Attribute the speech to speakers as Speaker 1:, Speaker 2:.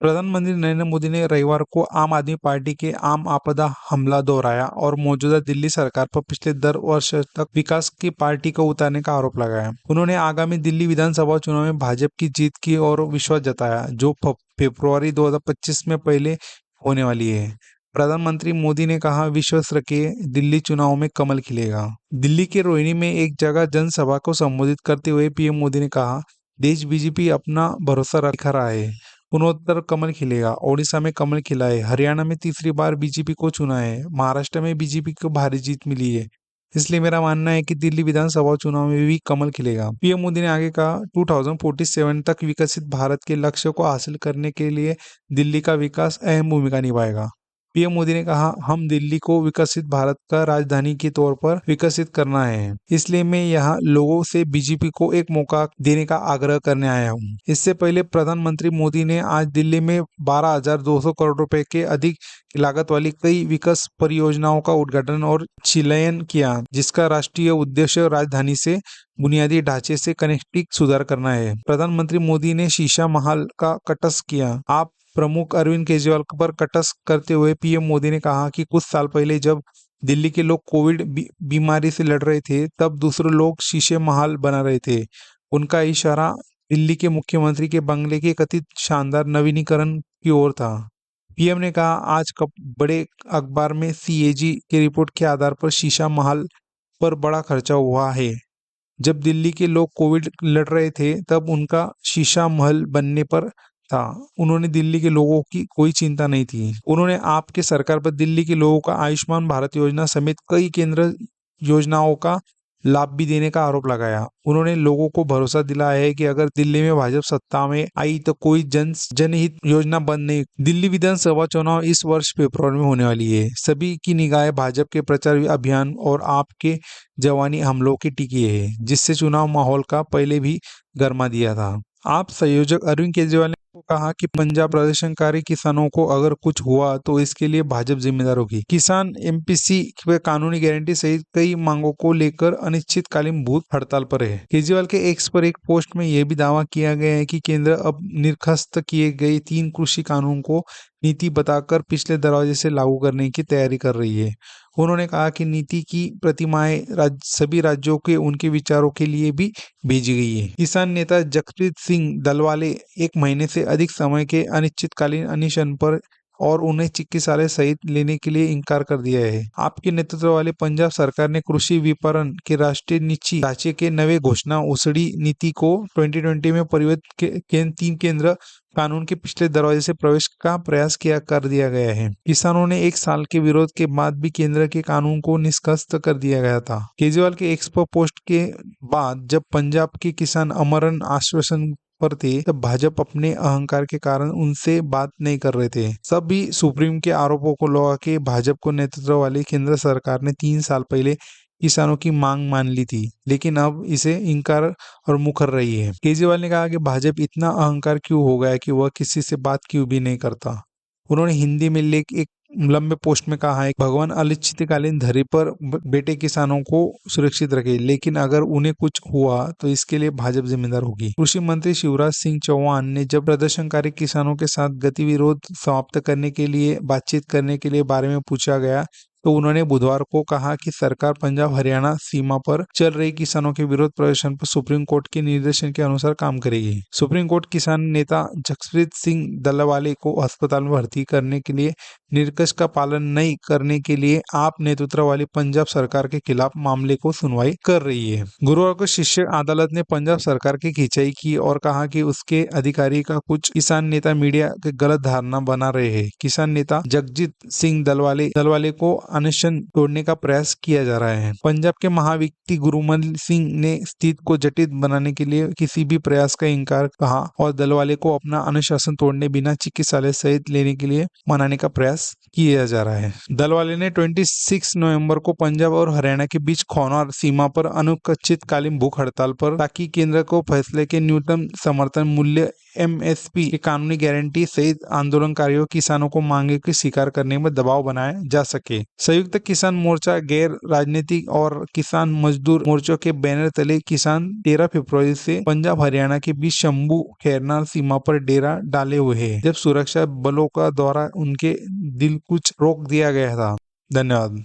Speaker 1: प्रधानमंत्री नरेंद्र मोदी ने रविवार को आम आदमी पार्टी के आम आपदा हमला दोहराया और मौजूदा दिल्ली सरकार पर पिछले 10 वर्ष तक विकास की पार्टी को उतारने का आरोप लगाया। उन्होंने आगामी दिल्ली विधानसभा चुनाव में भाजपा की जीत की और विश्वास जताया, जो फरवरी 2025 में पहले होने वाली है। प्रधानमंत्री मोदी ने कहा, विश्वास रखिए, दिल्ली चुनाव में कमल खिलेगा। दिल्ली के रोहिणी में एक जगह जनसभा को संबोधित करते हुए पीएम मोदी ने कहा, देश बीजेपी अपना भरोसा रखा रहा है, पूर्वोत्तर कमल खिलेगा। ओडिशा में कमल खिला है, हरियाणा में तीसरी बार बीजेपी को चुना है, महाराष्ट्र में बीजेपी को भारी जीत मिली है, इसलिए मेरा मानना है कि दिल्ली विधानसभा चुनाव में भी कमल खिलेगा। पीएम मोदी ने आगे कहा, 2047 तक विकसित भारत के लक्ष्य को हासिल करने के लिए दिल्ली का विकास अहम भूमिका निभाएगा। पीएम मोदी ने कहा, हम दिल्ली को विकसित भारत का राजधानी के तौर पर विकसित करना है, इसलिए मैं यहाँ लोगों से बीजेपी को एक मौका देने का आग्रह करने आया हूँ। इससे पहले प्रधानमंत्री मोदी ने आज दिल्ली में 12,200 करोड़ रुपए के अधिक लागत वाली कई विकास परियोजनाओं का उद्घाटन और शिलान्यास किया, जिसका राष्ट्रीय उद्देश्य राजधानी से बुनियादी ढांचे से कनेक्टिविटी सुधार करना है। प्रधानमंत्री मोदी ने शीशा महल का कटाक्ष किया। आप प्रमुख अरविंद केजरीवाल पर कटाक्ष करते हुए पीएम मोदी ने कहा कि कुछ साल पहले जब दिल्ली के लोग कोविड बीमारी से लड़ रहे थे, तब दूसरे लोग शीशे महल बना रहे थे। उनका इशारा दिल्ली के मुख्यमंत्री के बंगले के कथित शानदार नवीनीकरण की ओर था। पीएम ने कहा, आज बड़े अखबार में सीएजी की रिपोर्ट के आधार पर शीशा महल पर बड़ा खर्चा हुआ है। जब दिल्ली के लोग कोविड लड़ रहे थे, तब उनका शीशा महल बनने पर था। उन्होंने दिल्ली के लोगों की कोई चिंता नहीं थी। उन्होंने आपके सरकार पर दिल्ली के लोगों का आयुष्मान भारत योजना समेत कई केंद्र योजनाओं का लाभ भी देने का आरोप लगाया। उन्होंने लोगों को भरोसा दिलाया है कि अगर दिल्ली में भाजपा सत्ता में आई तो कोई जनहित योजना बंद नहीं। दिल्ली विधानसभा चुनाव इस वर्ष फरवरी में होने वाली है। सभी की निगाहें भाजपा के प्रचार अभियान और आपके जवानी हमलों की टिकी है, जिससे चुनाव माहौल का पहले भी गर्मा दिया था। आप संयोजक अरविंद केजरीवाल ने कहा कि पंजाब प्रदर्शनकारी किसानों को अगर कुछ हुआ तो इसके लिए भाजपा जिम्मेदार होगी। किसान एमपीसी व कानूनी गारंटी सहित कई मांगों को लेकर अनिश्चितकालीन भूख हड़ताल पर है। केजरीवाल के एक्स पर एक पोस्ट में यह भी दावा किया गया है कि केंद्र अब निर्खस्त किए गए 3 कृषि कानून को नीति बताकर पिछले दरवाजे से लागू करने की तैयारी कर रही है। उन्होंने कहा कि नीति की प्रतिमाएं सभी राज्यों के उनके विचारों के लिए भी भेजी गई है। किसान नेता जसप्रीत सिंह दलवाले 1 महीने से अधिक समय के अनिश्चितकालीन अनशन पर और उन्हें चिकित्सालय सहित लेने के लिए इनकार कर दिया है। आपके नेतृत्व वाले पंजाब सरकार ने कृषि विपणन के राष्ट्रीय नीति ढांचे के नवे घोषणा उसड़ी नीति को 2020 में परिवर्तित 3 केंद्र कानून के पिछले दरवाजे से प्रवेश का प्रयास कर दिया गया है। किसानों ने 1 साल के विरोध के बाद भी केंद्र के कानून को निष्कर्ष कर दिया गया था। केजरीवाल के एक्स पर पोस्ट के बाद जब पंजाब के किसान अमरण आश्वासन पर थे, तब भाजपा अपने अहंकार के कारण उनसे बात नहीं कर रहे थे। सभी सुप्रीम के आरोपों को लगा के भाजपा को नेतृत्व वाली केंद्र सरकार ने 3 साल पहले किसानों की मांग मान ली थी, लेकिन अब इसे इनकार और मुकर रही है। केजरीवाल ने कहा कि भाजपा इतना अहंकार क्यों हो गया कि वह किसी से बात क्यों भी नहीं करता। उन्होंने हिंदी में एक लंबे पोस्ट में कहा है, भगवान अनिश्चितकालीन धरती पर बेटे किसानों को सुरक्षित रखे, लेकिन अगर उन्हें कुछ हुआ तो इसके लिए भाजपा जिम्मेदार होगी। कृषि मंत्री शिवराज सिंह चौहान ने जब प्रदर्शनकारी किसानों के साथ गतिविरोध समाप्त करने के लिए बातचीत करने के लिए बारे में पूछा गया, तो उन्होंने बुधवार को कहा कि सरकार पंजाब हरियाणा सीमा पर चल रही किसानों के विरोध प्रदर्शन पर सुप्रीम कोर्ट के निर्देशन के अनुसार काम करेगी। सुप्रीम कोर्ट किसान नेता जसप्रीत सिंह दलवाले को अस्पताल में भर्ती करने के लिए निर्देश का पालन नहीं करने के लिए आप नेतृत्व वाली पंजाब सरकार के खिलाफ मामले को सुनवाई कर रही है। गुरुवार को शीर्ष अदालत ने पंजाब सरकार की खिंचाई की और कहा कि उसके अधिकारी का कुछ किसान नेता मीडिया के गलत धारणा बना रहे हैं। किसान नेता जगजीत सिंह दलवाले को अनशन तोड़ने का प्रयास किया जा रहा है। पंजाब के महाव्यक्ति गुरुमल सिंह ने स्थिति को जटिल बनाने के लिए किसी भी प्रयास का इनकार कहा और दलवाले को अपना अनुशासन तोड़ने बिना चिकित्सालय सहित लेने के लिए मनाने का प्रयास किया जा रहा है। दलवाले ने 26 नवंबर को पंजाब और हरियाणा के बीच खौनार सीमा पर अनिश्चितकालीन भूख हड़ताल पर, ताकि केंद्र को फैसले के न्यूनतम समर्थन मूल्य एमएसपी की कानूनी गारंटी सहित आंदोलनकारियों किसानों को मांगे को स्वीकार करने में दबाव बनाया जा सके। संयुक्त किसान मोर्चा, गैर राजनीतिक और किसान मजदूर मोर्चों के बैनर तले किसान 13 फरवरी से पंजाब हरियाणा के बीच शंभू खैरनार सीमा पर डेरा डाले हुए हैं, जब सुरक्षा बलों का द्वारा उनके दिल कुछ रोक दिया गया था। धन्यवाद।